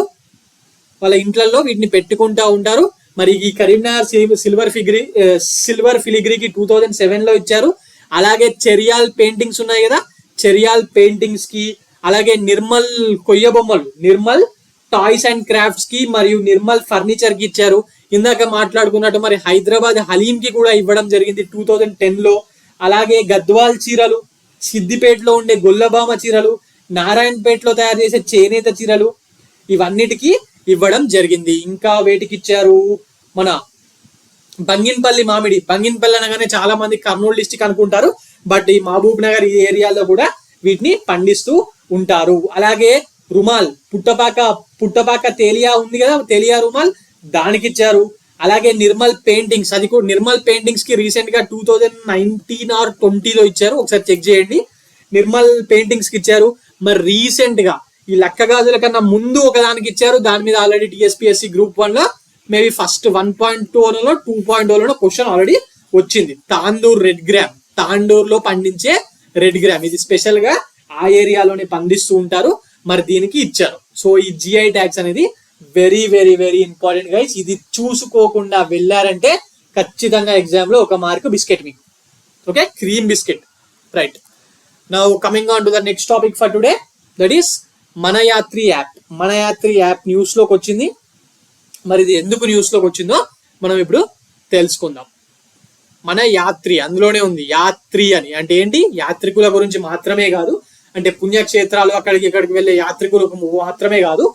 వాళ్ళ ఇంట్లలో వీటిని పెట్టుకుంటా ఉంటారు. మరి ఈ కరీంనగర్ సిల్వర్ ఫిలిగ్రీకి 2007 లో ఇచ్చారు. అలాగే చెరియాల్ పెయింటింగ్స్ ఉన్నాయి కదా, చెరియాల్ పెయింటింగ్స్ కి, అలాగే నిర్మల్ కొయ్య బొమ్మలు, నిర్మల్ టాయ్స్ అండ్ క్రాఫ్ట్స్ కి మరియు నిర్మల్ ఫర్నిచర్ కి ఇచ్చారు. ఇందాక మాట్లాడుకున్నట్టు మరి హైదరాబాద్ హలీం కి కూడా ఇవ్వడం జరిగింది 2010 లో. అలాగే గద్వాల్ చీరలు, సిద్దిపేటలో ఉండే గొల్లబామ చీరలు, నారాయణపేటలో తయారు చేసే చేనేత చీరలు, ఇవన్నిటికీ ఇవ్వడం జరిగింది. ఇంకా వేటికి ఇచ్చారు? మన బంగిన్పల్లి మామిడి. బంగిన్పల్లి అనగానే చాలా మంది కర్నూలు డిస్టిక్ అనుకుంటారు, బట్ ఈ మహబూబ్ నగర్ ఈ ఏరియాలో కూడా వీటిని పండిస్తూ ఉంటారు. అలాగే రుమాల్, పుట్టపాక తేలియా ఉంది కదా, తేలియా రుమాల్ దానికి ఇచ్చారు. అలాగే నిర్మల్ పెయింటింగ్స్, అది కూడా నిర్మల్ పెయింటింగ్స్ కి రీసెంట్ గా 2019 or 20లో ఇచ్చారు, ఒకసారి చెక్ చేయండి. నిర్మల్ పెయింటింగ్స్ కి ఇచ్చారు. మరి రీసెంట్ గా ఈ లక్క గాజుల కన్నా ముందు ఒక దానికి ఇచ్చారు, దాని మీద ఆల్రెడీ టీఎస్పీఎస్సీ గ్రూప్ 1 లో మేబీ ఫస్ట్ 1.2లో 2.0లో క్వశ్చన్ ఆల్రెడీ వచ్చింది. తాండూర్ రెడ్ గ్రామ్, తాండూర్ లో పండించే రెడ్ గ్రామ్, ఇది స్పెషల్ గా ఆ ఏరియాలోనే పండిస్తూ ఉంటారు. మరి దీనికి ఇచ్చారు. సో ఈ జిఐ ట్యాగ్స్ అనేది very very very important guys. ఇది చూసుకోకుండా వెళ్ళారంటే ఖచ్చితంగా ఎగ్జామ్ లో ఒక మార్క్ బిస్కెట్ మీకు. Okay, cream biscuit. Right, now coming on to the next topic for today, that is Manayatri app. Manayatri app news లోకి వచ్చింది. మరి ఇది ఎందుకు న్యూస్ లోకి వచ్చిందో మనం ఇప్పుడు తెలుసుకుందాం. మన యాత్రి అందులోనే ఉంది, యాత్రి అని అంటే ఏంటి, యాత్రికుల గురించి మాత్రమే కాదు, అంటే పుణ్యక్షేత్రాలు అక్కడికి ఇక్కడికి వెళ్ళే యాత్రికులకు మాత్రమే కాదు,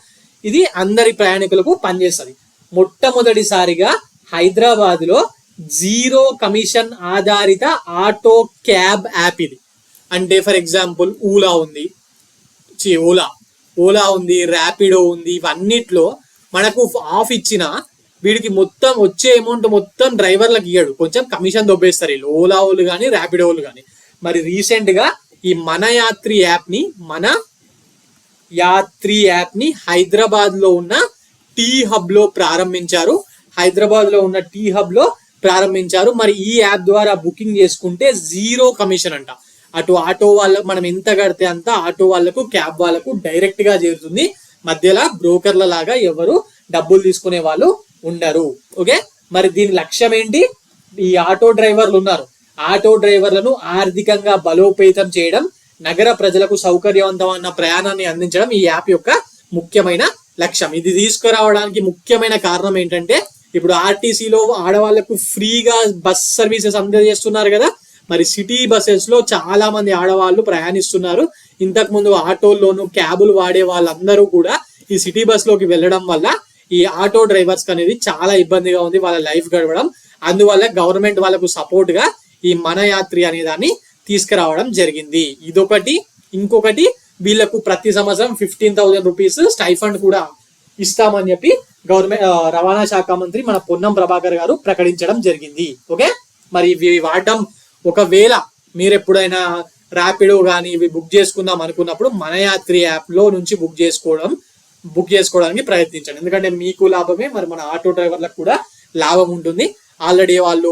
ఇది అందరి ప్రయాణికులకు పనిచేస్తుంది. మొట్టమొదటిసారిగా హైదరాబాద్ లో 0 కమిషన్ ఆధారిత ఆటో క్యాబ్ యాప్ ఇది. అంటే ఫర్ ఎగ్జాంపుల్ ఓలా ఉంది, ఓలా ఉంది, ర్యాపిడో ఉంది, ఇవన్నిట్లో మనకు ఆఫ్ ఇచ్చిన వీడికి మొత్తం వచ్చే అమౌంట్ మొత్తం డ్రైవర్లకు ఇయ్యడు, కొంచెం కమిషన్ దొబ్బేస్తారు వీళ్ళు, ఓలా వాళ్ళు కానీ ర్యాపిడో వాళ్ళు కానీ. మరి రీసెంట్ గా ఈ మన యాత్రి యాప్ ని హైదరాబాద్ లో ఉన్న టీ హబ్ లో ప్రారంభించారు. మరి ఈ యాప్ ద్వారా బుకింగ్ చేసుకుంటే 0 కమిషన్ అంట. అటు ఆటో వాళ్ళకు మనం ఎంత కడితే అంత ఆటో వాళ్ళకు, క్యాబ్ వాళ్ళకు డైరెక్ట్ గా చేరుతుంది. మధ్యలో బ్రోకర్ల లాగా ఎవరు డబ్బులు తీసుకునే వాళ్ళు ఉండరు. ఓకే, మరి దీని లక్ష్యం ఏంటి, ఈ ఆటో డ్రైవర్లు ఉన్నారు, ఆటో డ్రైవర్లను ఆర్థికంగా బలోపేతం చేయడం, నగర ప్రజలకు సౌకర్యవంతమైన ప్రయాణాన్ని అందించడం ఈ యాప్ యొక్క ముఖ్యమైన లక్ష్యం. ఇది తీసుకురావడానికి ముఖ్యమైన కారణం ఏంటంటే, ఇప్పుడు ఆర్టీసీలో ఆడవాళ్లకు ఫ్రీగా బస్ సర్వీసెస్ అందజేస్తున్నారు కదా, మరి సిటీ బస్సెస్ లో చాలా మంది ఆడవాళ్ళు ప్రయాణిస్తున్నారు. ఇంతకు ముందు ఆటోల్లోను క్యాబులు వాడే వాళ్ళందరూ కూడా ఈ సిటీ బస్ లోకి వెళ్ళడం వల్ల ఈ ఆటో డ్రైవర్స్ అనేది చాలా ఇబ్బందిగా ఉంది వాళ్ళ లైఫ్ గడవడం. అందువల్ల గవర్నమెంట్ వాళ్ళకు సపోర్ట్ గా ఈ మన యాత్రి అనే దాన్ని తీసుకురావడం జరిగింది. ఇదొకటి. ఇంకొకటి, వీళ్ళకు ప్రతి సంవత్సరం 15,000 రూపీస్ స్టైఫండ్ కూడా ఇస్తామని చెప్పి గవర్నమెంట్ రవాణా శాఖ మంత్రి మన పొన్నం ప్రభాకర్ గారు ప్రకటించడం జరిగింది. ఓకే, మరి ఇవి వాడడం, ఒకవేళ మీరు ఎప్పుడైనా ర్యాపిడో కానీ ఇవి బుక్ చేసుకుందాం అనుకున్నప్పుడు మన యాత్రి యాప్ లో నుంచి బుక్ చేసుకోవడానికి ప్రయత్నించండి. ఎందుకంటే మీకు లాభమే, మరి మన ఆటో డ్రైవర్లకు కూడా లాభం ఉంటుంది. ఆల్రెడీ వాళ్ళు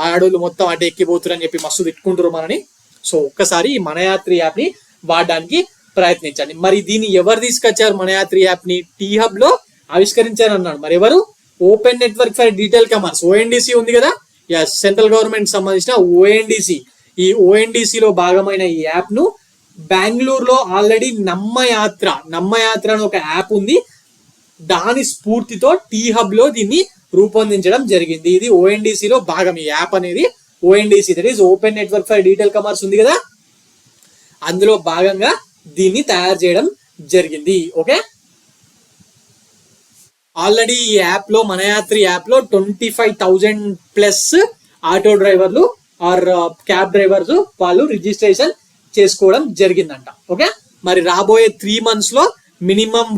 ఆడోళ్ళు మొత్తం అంటే ఎక్కిపోతున్నారు అని చెప్పి మస్తు తిట్టుకుంటారు మనని. సో ఒక్కసారి ఈ మన యాత్రి యాప్ ని వాడడానికి ప్రయత్నించండి. మరి దీన్ని ఎవరు తీసుకొచ్చారు, మన యాత్రి యాప్ ని టీ హబ్ లో ఆవిష్కరించారు అన్నాడు. మరి ఎవరు, open network for detail commerce, ONDC ఉంది కదా, సెంట్రల్ గవర్నమెంట్ సంబంధించిన ఓఎన్డీసీ. ఈ ఓఎన్డీసీ లో భాగమైన ఈ యాప్ ను బెంగళూరులో ఆల్రెడీ నమ్మయాత్ర అని ఒక యాప్ ఉంది, దాని స్ఫూర్తితో టీ హబ్ లో దీన్ని రూపొందించడం జరిగింది. ఇది ఓఎన్డీసీ లో భాగం. ఈ యాప్ అనేది ONDC, that is open network for detail commerce ఉంది కదా, అందులో భాగంగా దీన్ని తయారు చేయడం జరిగింది. ఓకే, ఆల్రెడీ ఈ యాప్ లో, మన యాత్రి యాప్ లో 25,000+ ఆటో డ్రైవర్లు ఆర్ క్యాబ్ డ్రైవర్స్ వాళ్ళు రిజిస్ట్రేషన్ చేసుకోవడం జరిగిందంట. ఓకే, మరి రాబోయే 3 months లో మినిమం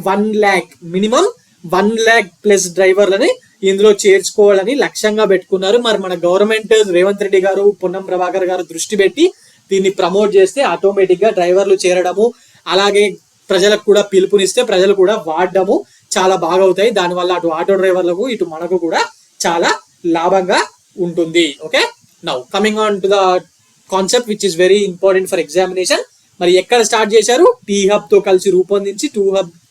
1 lakh ప్లస్ డ్రైవర్లని ఇందులో చేర్చుకోవాలని లక్ష్యంగా పెట్టుకున్నారు. మరి మన గవర్నమెంట్ రేవంత్ రెడ్డి గారు, పొన్నం ప్రభాకర్ గారు దృష్టి పెట్టి దీన్ని ప్రమోట్ చేస్తే ఆటోమేటిక్ గా డ్రైవర్లు చేరడము, అలాగే ప్రజలకు కూడా పిలుపునిస్తే ప్రజలు కూడా వాడడము చాలా బాగా అవుతాయి. దానివల్ల అటు ఆటో డ్రైవర్లకు ఇటు మనకు కూడా చాలా లాభంగా ఉంటుంది. Okay, now coming on to the concept which is very important for examination. మరి ఎక్కడ స్టార్ట్ చేశారు, టీ హబ్ తో కలిసి రూపొందించి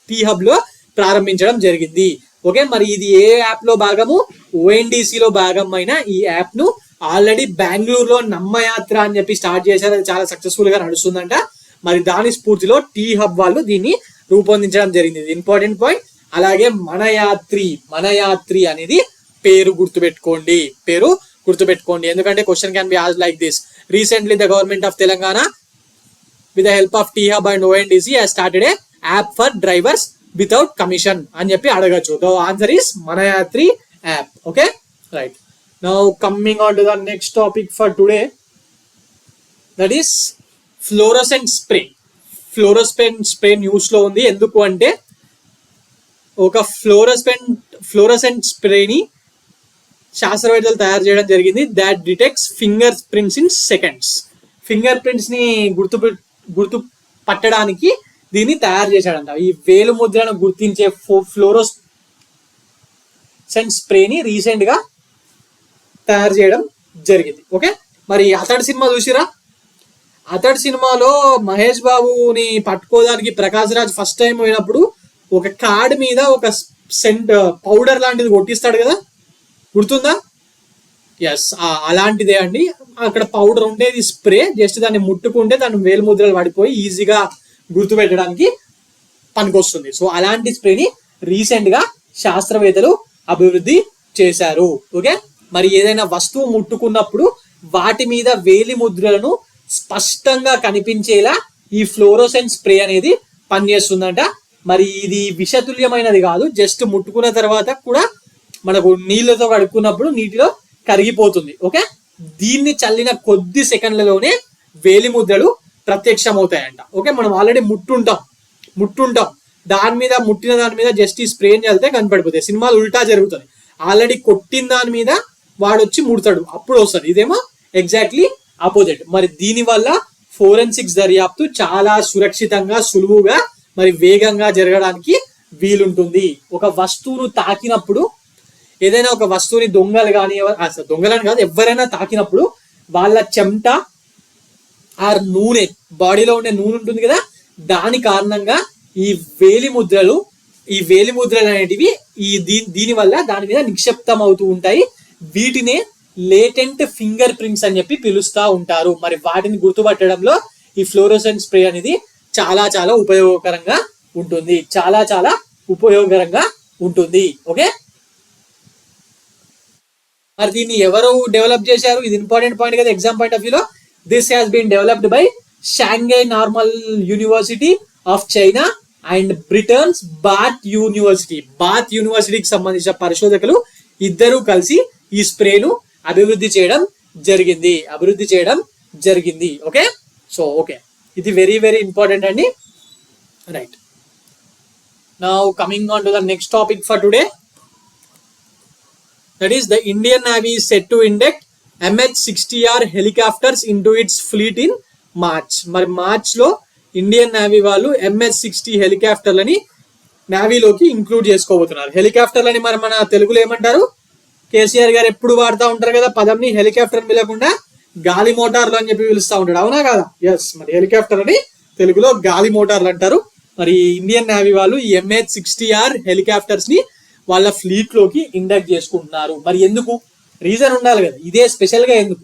టీ హబ్ లో ప్రారంభించడం జరిగింది. ఓకే, మరి ఇది ఏ యాప్ లో భాగము, ఓఎన్డీసీ లో భాగమైన ఈ యాప్ ను ఆల్రెడీ బెంగళూరులో నమ్మయాత్ర అని చెప్పి స్టార్ట్ చేశారు. అది చాలా సక్సెస్ఫుల్ గా నడుస్తుందంట. మరి దాని స్ఫూర్తిలో టీ హబ్ వాళ్ళు దీన్ని రూపొందించడం జరిగింది. ఇది ఇంపార్టెంట్ పాయింట్. అలాగే మన యాత్రి అనేది పేరు గుర్తుపెట్టుకోండి, ఎందుకంటే question can be asked like this. Recently the government of Telangana with the help of T-Hub and ONDC has started a app for drivers without commission అని చెప్పి అడగచ్చు. ద ఆన్సర్ ఇస్ మన Yatri app. Okay right. Now coming on to the next topic for today, that is fluorescent spray. Fluorescent spray news లో ఉంది. ఎందుకు అంటే ఒక fluorescent స్ప్రేని శాస్త్రవేత్తలు తయారు చేయడం జరిగింది, that detects finger prints in seconds. Finger prints ని గుర్తు పట్టడానికి దీన్ని తయారు చేశాడంట. ఈ వేలు ముద్రను గుర్తించే ఫ్లోరోసెంట్ స్ప్రేని రీసెంట్ గా తయారు చేయడం జరిగింది. ఓకే, మరి అతడి సినిమా చూసిరా? అతడి సినిమాలో మహేష్ బాబుని పట్టుకోవడానికి ప్రకాష్ రాజ్ ఫస్ట్ టైం పోయినప్పుడు ఒక కార్డ్ మీద ఒక పౌడర్ లాంటిది కొట్టిస్తాడు కదా, గుర్తుందా? ఎస్, అలాంటిదే అండి. అక్కడ పౌడర్ ఉండేది స్ప్రే, జస్ట్ దాన్ని ముట్టుకుంటే దాని వేలు ముద్రలు పడిపోయి ఈజీగా గుర్తుపెట్టడానికి పనికొస్తుంది. సో అలాంటి స్ప్రేని రీసెంట్ గా శాస్త్రవేత్తలు అభివృద్ధి చేశారు. ఓకే, మరి ఏదైనా వస్తువు ముట్టుకున్నప్పుడు వాటి మీద వేలి ముద్రలను స్పష్టంగా కనిపించేలా ఈ ఫ్లోరోసెంట్ స్ప్రే అనేది పనిచేస్తుందంట. మరి ఇది విషతుల్యమైనది కాదు, జస్ట్ ముట్టుకున్న తర్వాత కూడా మనకు నీళ్ళతో కడుక్కున్నప్పుడు నీటిలో కరిగిపోతుంది. ఓకే, దీన్ని చల్లిన కొద్ది సెకండ్లలోనే వేలి ముద్రలు ప్రత్యక్షమవుతాయంట. ఓకే, మనం ఆల్రెడీ ముట్టుంటాం దాని మీద, ముట్టిన దాని మీద జస్ట్ ఈ స్ప్రేని చల్లితే కనపడిపోతాయి. సినిమాలు ఉల్టా జరుగుతుంది, ఆల్రెడీ కొట్టిన దాని మీద వాడు వచ్చి ముడతాడు, అప్పుడు వస్తుంది. ఇదేమో ఎగ్జాక్ట్లీ ఆపోజిట్. మరి దీని వల్ల ఫోరెన్సిక్స్ దర్యాప్తు చాలా సురక్షితంగా, సులువుగా, మరి వేగంగా జరగడానికి వీలుంటుంది. ఒక వస్తువును తాకినప్పుడు, ఏదైనా ఒక వస్తువుని దొంగలు కానీ, దొంగలని కాదు, ఎవరైనా తాకినప్పుడు వాళ్ళ చెమట ఆ నూనె, బాడీలో ఉండే నూనె ఉంటుంది కదా, దాని కారణంగా ఈ వేలి ముద్రలు అనేటివి దీని వల్ల దాని మీద నిక్షిప్తం అవుతూ ఉంటాయి. వీటినే లేటెంట్ ఫింగర్ ప్రింట్స్ అని చెప్పి పిలుస్తా ఉంటారు. మరి వాటిని గుర్తుపట్టడంలో ఈ ఫ్లోరోసెంట్ స్ప్రే అనేది చాలా చాలా ఉపయోగకరంగా ఉంటుంది. ఓకే, మరి దీన్ని ఎవరు డెవలప్ చేశారు? ఇది ఇంపార్టెంట్ పాయింట్ కదా ఎగ్జామ్ పాయింట్ ఆఫ్ వ్యూలో. This has been developed by Shanghai Normal University of China and Britain's Bath యూనివర్సిటీకి సంబంధించిన పరిశోధకులు ఇద్దరూ కలిసి ఈ స్ప్రేను అభివృద్ధి చేయడం జరిగింది. ఓకే, సో ఓకే, ఇది వెరీ వెరీ ఇంపార్టెంట్ అండి. Right, now coming on to the next topic for today, that is the Indian Navy is set to induct MH-60R helicopters into its fleet in March. మరి March లో Indian navy వాళ్ళు MH-60 హెలికాప్టర్లని నేవీలోకి include చేసుకోబోతున్నారు. హెలికాప్టర్లని మరి మన తెలుగులో ఏమంటారు? కేసీఆర్ గారు ఎప్పుడు వాడుతూ ఉంటారు కదా పదంని, హెలికాప్టర్ పిలవకుండా గాలి మోటార్లు అని చెప్పి పిలుస్తూ ఉంటాడు, అవునా కదా? ఎస్, మరి హెలికాప్టర్ అని తెలుగులో గాలి మోటార్లు అంటారు. మరి ఇండియన్ నేవీ వాళ్ళు ఈ MH-60R హెలికాప్టర్స్ ని వాళ్ళ ఫ్లీట్ లోకి ఇండక్ట్ చేసుకుంటున్నారు. మరి ఎందుకు? రీజన్ ఉండాలి కదా. ఇదే స్పెషల్ గా ఎందుకు?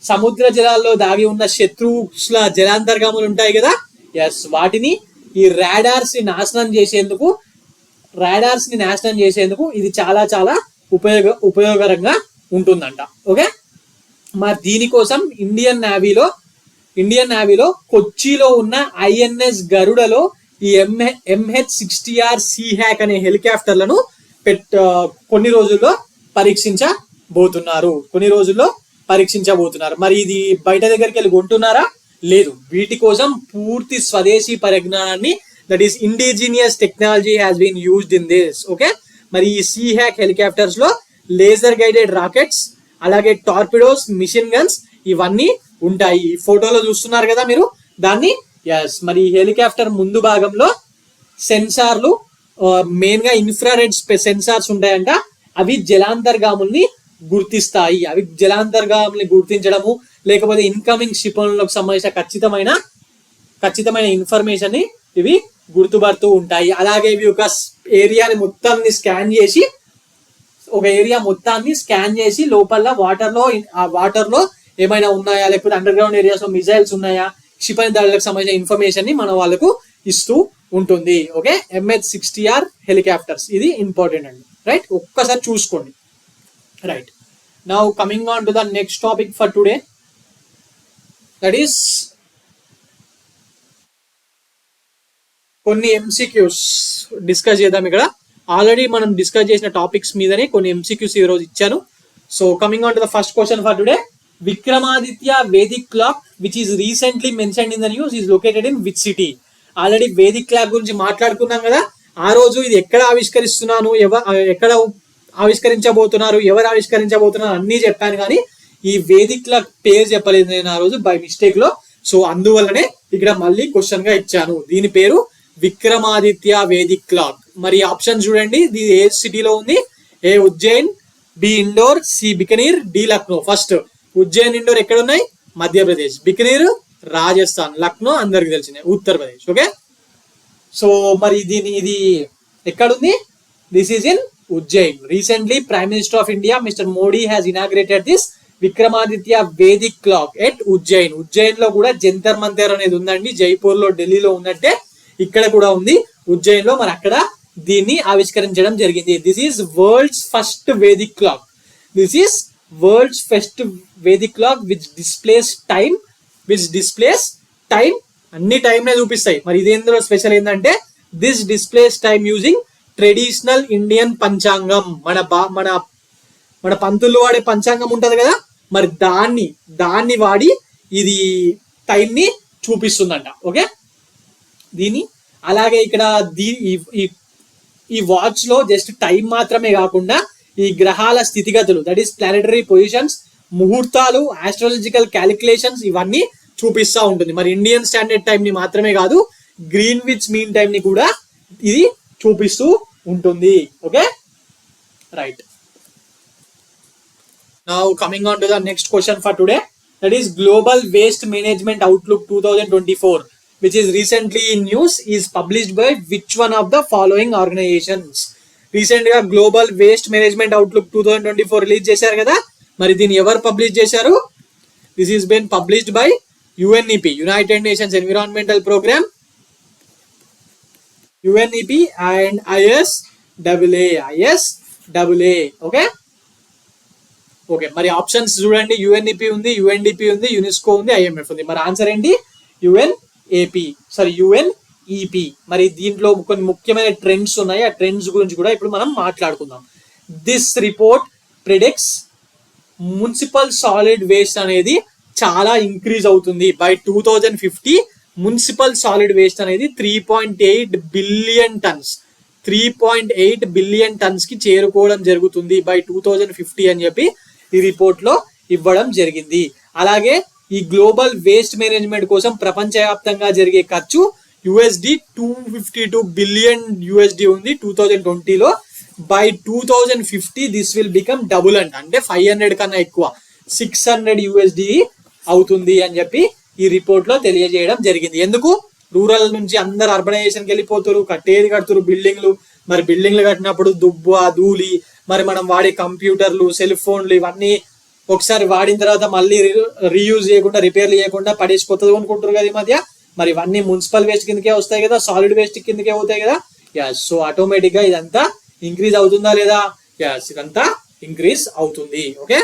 సముద్ర జలాల్లో దాగి ఉన్న శత్రువుల జలాంతర్గాములు ఉంటాయి కదా, ఎస్, వాటిని ఈ రాడార్స్ ని నాశనం చేసేందుకు ఇది చాలా చాలా ఉపయోగకరంగా ఉంటుందంట. ఓకే, మరి దీనికోసం ఇండియన్ నేవీలో కొచ్చిలో ఉన్న INS గరుడలో ఈ MH-60R సీహాక్ అనే హెలికాప్టర్లను కొన్ని రోజుల్లో పరీక్షించబోతున్నారు. మరి ఇది బయట దగ్గరికి వెళ్ళి కొంటున్నారా? లేదు, వీటి కోసం పూర్తి స్వదేశీ పరిజ్ఞానాన్ని, that is indigenous technology has been used in this. Okay, మరి ఈ సీహాక్ హెలికాప్టర్స్ లో లేజర్ గైడెడ్ రాకెట్స్, అలాగే టార్పిడోస్, మిషన్ గన్స్ ఇవన్నీ ఉంటాయి. ఈ ఫోటోలో చూస్తున్నారు కదా మీరు దాన్ని. ఎస్, మరి ఈ హెలికాప్టర్ ముందు భాగంలో సెన్సార్లు, మెయిన్ గా ఇన్ఫ్రారెడ్ సెన్సార్స్ ఉంటాయంట. అవి జలాంతర్గాముల్ని గుర్తించడము, లేకపోతే ఇన్కమింగ్ క్షిపణులకు సంబంధించిన ఖచ్చితమైన ఇన్ఫర్మేషన్ ని ఇవి గుర్తుపడుతూ ఉంటాయి. అలాగే ఇవి ఒక ఏరియా మొత్తాన్ని స్కాన్ చేసి లోపల వాటర్ లో ఏమైనా ఉన్నాయా, లేకపోతే అండర్ గ్రౌండ్ ఏరియాస్ లో మిజైల్స్ ఉన్నాయా, క్షిపణి దాడులకు సంబంధించిన ఇన్ఫర్మేషన్ ని మన వాళ్ళకు ఇస్తూ ఉంటుంది. ఓకే, MH-60R హెలికాప్టర్స్, ఇది ఇంపార్టెంట్ అండి. రైట్, ఒక్కసారి చూసుకోండి. Right, now coming on to the next topic for today, that is కొన్ని MCQs డిస్కస్ చేద్దాం ఇక్కడ. ఆల్రెడీ మనం డిస్కస్ చేసిన టాపిక్స్ మీదనే కొన్ని MCQs ఈ రోజు ఇచ్చాను. So coming on to the first question for today. Vikramaditya Vedic clock which is recently mentioned in the news is located in which city? Already Vedic clock గురించి మాట్లాడుకున్నాం కదా. ఆ రోజు ఇది ఎక్కడ ఆవిష్కరిస్తున్నాను, ఎక్కడ ఆవిష్కరించబోతున్నారు, ఎవరు ఆవిష్కరించబోతున్నారు అన్నీ చెప్పాను, కానీ ఈ వేదిక్ క్లాక్ పేరు చెప్పలేదు నేను ఆ రోజు బై మిస్టేక్ లో. సో అందువల్లనే ఇక్కడ మళ్ళీ క్వశ్చన్ గా ఇచ్చాను. దీని పేరు విక్రమాదిత్య వేదిక్ క్లాక్. మరి ఆప్షన్ చూడండి, ఇది ఏ సిటీలో ఉంది? A Ujjain, B Indore, C Bikaner, D Lucknow. First Ujjain, Indore ఎక్కడ ఉన్నాయి? మధ్యప్రదేశ్. బికనీర్ రాజస్థాన్, లక్నో అందరికి తెలిసిందే ఉత్తరప్రదేశ్. ఓకే, సో మరి ఇది ఎక్కడుంది? This is in Ujjain. Recently prime minister of India mister Modi has inaugurated this Vikramaditya Vedic clock at Ujjain. Ujjain లో కూడా జంతర్ మంతర్ అనేది ఉందండి. జైపూర్ లో, ఢిల్లీలో ఉన్నట్టే ఇక్కడ కూడా ఉంది ఉజ్జయిన్ లో. మరి అక్కడ దీన్ని ఆవిష్కరించడం జరిగింది. This is world's first Vedic clock. This is world's first Vedic clock which displays time. అన్ని టైం నే చూపిస్తాయి. మరి ఇదేందులో స్పెషల్ ఏంటంటే this displays time using traditional Indian panchangam. మన పంతుల్లో వాడే పంచాంగం ఉంటది కదా, మరి దాన్ని వాడి ఇది టైం ని చూపిస్తుందంట. ఓకే, దీని అలాగే ఇక్కడ ఈ వాచ్ లో జస్ట్ టైం మాత్రమే కాకుండా ఈ గ్రహాల స్థితిగతులు, దట్ ఈస్ ప్లానెటరీ పొజిషన్స్, ముహూర్తాలు, ఆస్ట్రాలజికల్ క్యాలిక్యులేషన్స్ ఇవన్నీ చూపిస్తూ ఉంటుంది. మరి ఇండియన్ స్టాండర్డ్ టైం ని మాత్రమే కాదు, గ్రీన్విచ్ మీన్ టైం ని కూడా ఇది చూపిస్తూ ఉంటుంది. Okay, right. Now coming on to the next question for today, that is Global Waste Management Outlook 2024, which is recently in news, is published by which one of the following organizations? Recent గా global waste management outlook 2024 release చేశారు కదా, మరి దీన్ని ఎవరు publish చేశారు? This is been published by UNEP, United Nations Environmental Programme, UNEP and ISAA. Okay, okay, మరి options చూడండి. UNEP ఉంది, UNDP ఉంది, యునెస్కో ఉంది, IMF ఉంది. మరి ఆన్సర్ ఏంటి? UNEP. మరి దీంట్లో కొన్ని ముఖ్యమైన ట్రెండ్స్ ఉన్నాయి. ఆ ట్రెండ్స్ గురించి కూడా ఇప్పుడు మనం మాట్లాడుకుందాం. This report predicts municipal solid waste అనేది చాలా ఇంక్రీజ్ అవుతుంది. బై 2050 మున్సిపల్ సాలిడ్ వేస్ట్ అనేది 3.8 బిలియన్ టన్స్ 3.8 బిలియన్ టన్స్ కి చేరుకోవడం జరుగుతుంది బై 2050 అని చెప్పి ఈ రిపోర్ట్ లో ఇవ్వడం జరిగింది. అలాగే ఈ గ్లోబల్ వేస్ట్ మేనేజ్మెంట్ కోసం ప్రపంచవ్యాప్తంగా జరిగే ఖర్చు $252 బిలియన్ ఉంది 2020లో. By 2050 this will become double అంటే 500 కన్నా ఎక్కువ, $600 అవుతుంది అని చెప్పి ఈ రిపోర్ట్ లో తెలియజేయడం జరిగింది. ఎందుకు? రూరల్ నుంచి అందరు అర్బనైజేషన్కి వెళ్ళిపోతారు, కడుతురు బిల్డింగ్లు. మరి బిల్డింగ్లు కట్టినప్పుడు దుబ్బు, ధూళి, మరి మనం వాడే కంప్యూటర్లు, సెల్ ఫోన్లు ఇవన్నీ ఒకసారి వాడిన తర్వాత మళ్ళీ రీయూజ్ చేయకుండా, రిపేర్లు చేయకుండా పడేసిపోతుంది అనుకుంటారు కదా ఈ మధ్య. మరి ఇవన్నీ మున్సిపల్ వేస్ట్ కిందకే వస్తాయి కదా, సాలిడ్ వేస్ట్ కిందకే అవుతాయి కదా. సో ఆటోమేటిక్ గా ఇదంతా ఇంక్రీజ్ అవుతుందా లేదా? ఇదంతా ఇంక్రీజ్ అవుతుంది. Okay,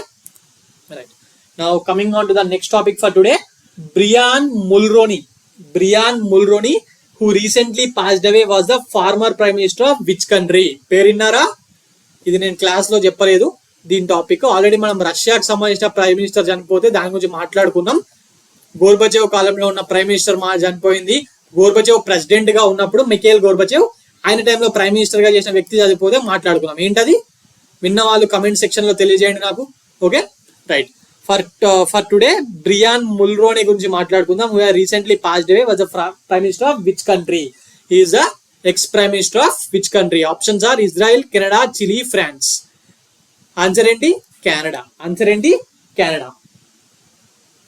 right. Now coming on to the next topic for today. Brian Mulroney who recently passed away was the former prime minister of which country? పేరున్నారా? ఇది నేను క్లాస్ లో చెప్పలేదు దీని టాపిక్. ఆల్రెడీ మనం రష్యాకి సంబంధించిన ప్రైమ్ మినిస్టర్ చనిపోతే దాని గురించి మాట్లాడుకున్నాం. గోర్బచేవ్ కాలంలో ఉన్న ప్రైమ్ మినిస్టర్ చనిపోయింది. గోర్బచేవ్ ప్రెసిడెంట్ గా ఉన్నప్పుడు మిఖేల్ గోర్బచేవ్, ఆయన టైంలో ప్రైమ్ మినిస్టర్ గా చేసిన వ్యక్తి చనిపోతే మాట్లాడుకున్నాం. ఏంటది? విన్న వాళ్ళు కమెంట్ సెక్షన్ లో తెలియజేయండి నాకు. Okay, right. For today Brian Mulroney గురించి మాట్లాడుకుందాం. Who recently passed away was the prime minister of which country? He is the ex prime minister of which country? Options are Israel, Canada, Chile, France. Answer ఏంటి? Canada. Canada.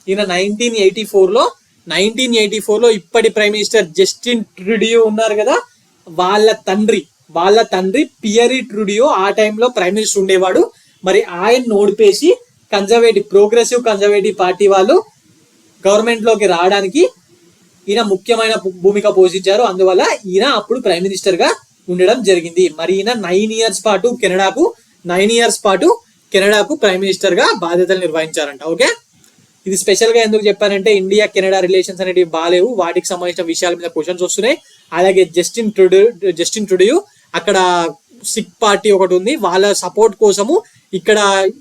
ఈయన 1984 లో ఇప్పటి prime minister Justin ట్రూడియో ఉన్నారు కదా, వాళ్ళ తండ్రి Pierre ట్రూడియో ఆ టైంలో ప్రైమ్ మినిస్టర్ ఉండేవాడు. మరి ఆయన ఓడిపేసి ప్రోగ్రెసివ్ కన్జర్వేటివ్ పార్టీ వాళ్ళు గవర్నమెంట్ లోకి రావడానికి ఈయన ముఖ్యమైన భూమిక పోషించారు. అందువల్ల ఈయన అప్పుడు ప్రైమ్ మినిస్టర్ గా ఉండడం జరిగింది. మరి ఈయన 9 years పాటు కెనడాకు ప్రైమ్ మినిస్టర్ గా బాధ్యతలు నిర్వహించారంట. ఓకే, ఇది స్పెషల్ గా ఎందుకు చెప్పానంటే ఇండియా కెనడా రిలేషన్స్ అనేవి బాగాలేవు, వాటికి సంబంధించిన విషయాల మీద క్వశ్చన్స్ వస్తున్నాయి. అలాగే జస్టిన్ ట్రూడియో అక్కడ సిక్ పార్టీ ఒకటి ఉంది, వాళ్ళ సపోర్ట్ కోసము ఇక్కడ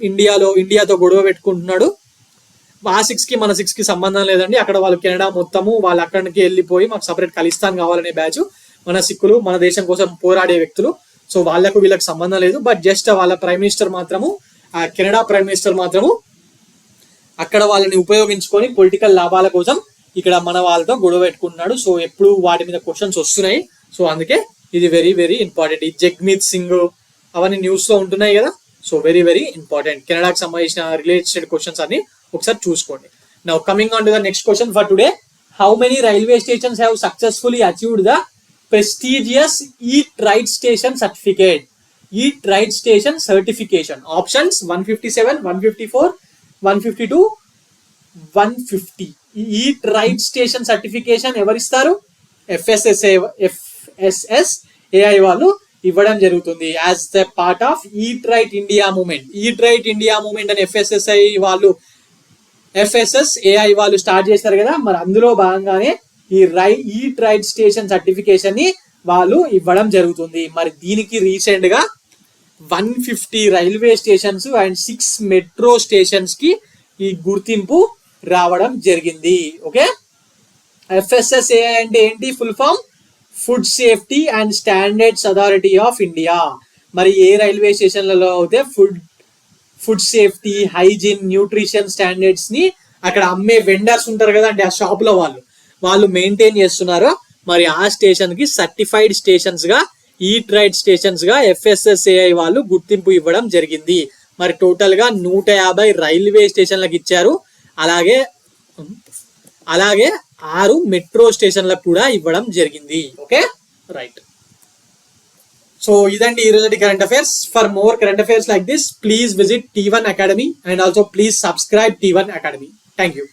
ఇండియాతో గొడవ పెట్టుకుంటున్నాడు. ఆ 6 కి మన 6 కి సంబంధం లేదండి. అక్కడ వాళ్ళు కెనడా మొత్తము వాళ్ళు అక్కడికి వెళ్ళిపోయి మాకు సపరేట్ ఖలిస్తాన్ కావాలనే బ్యాచ్. మన సిక్కులు మన దేశం కోసం పోరాడే వ్యక్తులు. సో వీళ్ళకి సంబంధం లేదు. బట్ జస్ట్ వాళ్ళ ప్రైమ్ మినిస్టర్ మాత్రము, ఆ కెనడా ప్రైమ్ మినిస్టర్ మాత్రము అక్కడ వాళ్ళని ఉపయోగించుకొని పొలిటికల్ లాభాల కోసం ఇక్కడ మన వాళ్ళతో గొడవ పెట్టుకుంటున్నాడు. సో ఎప్పుడు వాటి మీద క్వశ్చన్స్ వస్తున్నాయి. సో అందుకే ఇది వెరీ వెరీ ఇంపార్టెంట్. ఈ జగ్మీత్ సింగ్ అవన్నీ న్యూస్ లో ఉంటున్నాయి కదా. So very very important. కెనడాకి సంబంధించిన రిలేటెడ్ క్వశ్చన్స్ అన్ని ఒకసారి చూసుకోండి. Now coming on to the next question for today. How many railway stations have successfully achieved the prestigious Eat Right Station certificate? Eat Right Station certification. Options 157, 154, 152, 150. Eat Right Station certification ఎవరిస్తారు? FSSAI వాళ్ళు ఇవ్వడం జరుగుతుంది as the part of eat right India movement. Eat right India movement అని FSSAI వాళ్ళు start చేస్తారు కదా. మరి అందులో భాగంగానే ఈ ఈట్ రైట్ స్టేషన్ సర్టిఫికేషన్ ని వాళ్ళు ఇవ్వడం జరుగుతుంది. మరి దీనికి రీసెంట్ గా 150 railway stations and 6 metro stations కి ఈ గుర్తింపు రావడం జరిగింది. ఓకే, FSSAI అంటే ఏంటి? Full form food safety and standards authority of India. మరి ఏ రైల్వే స్టేషన్లలో అయితే food safety, hygiene, nutrition standards ని అక్కడ అమ్మే వెండర్స్ ఉంటారు కదా అంటే ఆ షాప్ లో వాళ్ళు మెయింటైన్ చేస్తున్నారో మరి ఆ స్టేషన్ కి సర్టిఫైడ్ స్టేషన్స్ గా, ఈట్ రైట్ స్టేషన్స్ గా FSSAI వాళ్ళు గుర్తింపు ఇవ్వడం జరిగింది. మరి టోటల్ గా 150 రైల్వే స్టేషన్లకు ఇచ్చారు. అలాగే 6 మెట్రో స్టేషన్లకు కూడా ఇవ్వడం జరిగింది. Okay, right. సో ఇదండి ఈ రోజు current affairs. For more current affairs like this please visit T1 Academy and also please subscribe T1 Academy. Thank you.